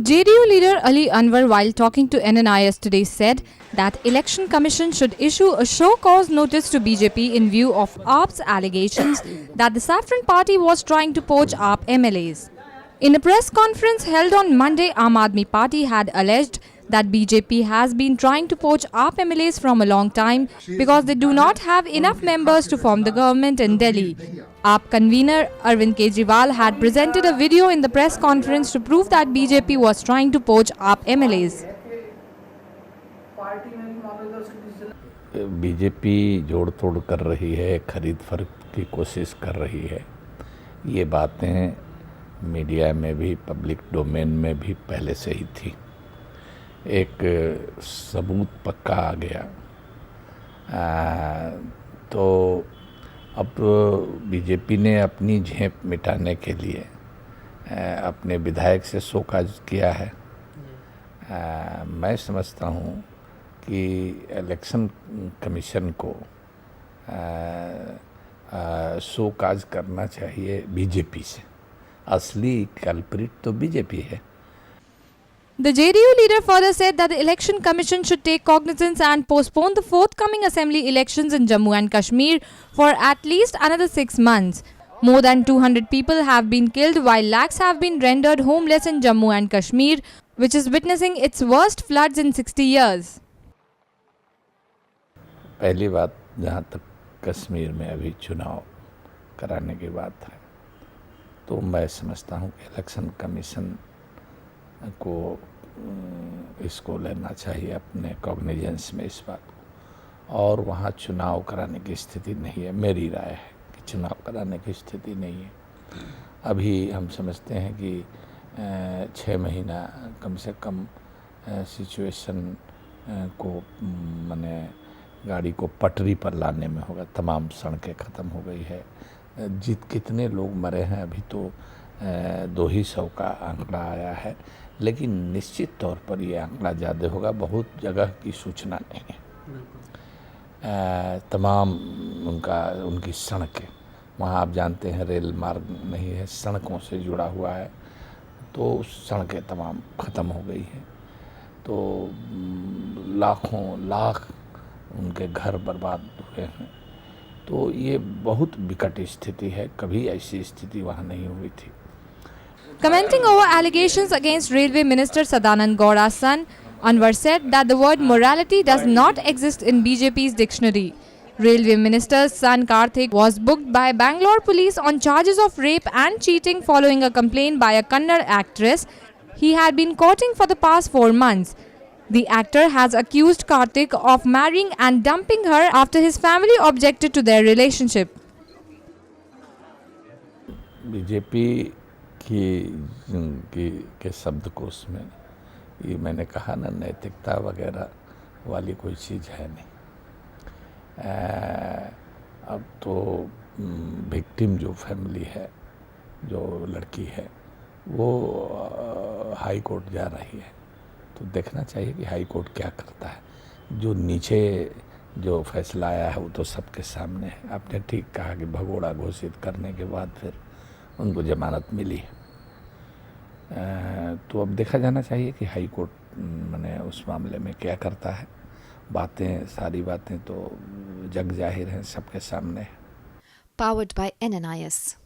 JDU leader Ali Anwar, while talking to NNIS today, said that Election Commission should issue a show cause notice to BJP in view of AAP's allegations that the Saffron Party was trying to poach AAP MLAs. In a press conference held on Monday, Aam Aadmi Party had alleged that BJP has been trying to poach AAP MLAs from a long time because they do not have enough members to form the government in Delhi. AAP convener Arvind Kejriwal had presented a video in the press conference to prove that BJP was trying to poach AAP MLAs. BJP जोड़ तोड़ कर रही है, खरीद फरोख्त की कोशिश कर रही है। ये बातें मीडिया में भी, पब्लिक डोमेन में भी पहले से ही थी। एक सबूत पक्का आ गया। तो अब बीजेपी ने अपनी झेप मिटाने के लिए अपने विधायक से शोकॉज किया है। मैं समझता हूँ कि इलेक्शन कमीशन को शोकॉज करना चाहिए बीजेपी से। असली कल्प्रिट तो बीजेपी है। The JDU leader further said that the Election Commission should take cognizance and postpone the forthcoming assembly elections in Jammu and Kashmir for at least another 6 months. More than 200 people have been killed while lakhs have been rendered homeless in Jammu and Kashmir, which is witnessing its worst floods in 60 years. पहली बात, जहाँ तक कश्मीर में अभी चुनाव कराने की बात है, तो मैं समझता हूँ कि इलेक्शन कमीशन को इसको लेना चाहिए अपने कॉग्निजेंस में इस बात को। और वहाँ चुनाव कराने की स्थिति नहीं है। मेरी राय है कि चुनाव कराने की स्थिति नहीं है। अभी हम समझते हैं कि 6 महीना कम से कम सिचुएशन को माने गाड़ी को पटरी पर लाने में होगा। तमाम सड़कें ख़त्म हो गई है। कितने लोग मरे हैं अभी तो 200 का आंकड़ा आया है, लेकिन निश्चित तौर पर ये आंकड़ा ज़्यादा होगा। बहुत जगह की सूचना नहीं है। तमाम उनकी सड़कें, वहाँ आप जानते हैं रेल मार्ग नहीं है, सड़कों से जुड़ा हुआ है, तो सड़कें तमाम ख़त्म हो गई हैं। तो लाखों लाख उनके घर बर्बाद हुए हैं। तो ये बहुत विकट स्थिति है। कभी ऐसी स्थिति वहाँ नहीं हुई थी। Commenting over allegations against Railway Minister Sadanand Gowda's son, Anwar said that the word morality does not exist in BJP's dictionary. Railway Minister's son Karthik was booked by Bangalore police on charges of rape and cheating following a complaint by a Kannada actress he had been courting for the past 4 months. The actor has accused Karthik of marrying and dumping her after his family objected to their relationship. BJP के शब्दकोश में ये मैंने कहा ना, नैतिकता वगैरह वाली कोई चीज़ है नहीं। अब तो विक्टिम जो फैमिली है, जो लड़की है, वो हाई कोर्ट जा रही है। तो देखना चाहिए कि हाई कोर्ट क्या करता है। जो नीचे जो फैसला आया है वो तो सबके सामने है। आपने ठीक कहा कि भगोड़ा घोषित करने के बाद फिर उनको जमानत मिली है। तो अब देखा जाना चाहिए कि हाई कोर्ट माने उस मामले में क्या करता है। सारी बातें तो जग जाहिर हैं, सबके सामने है। Powered by NNIS.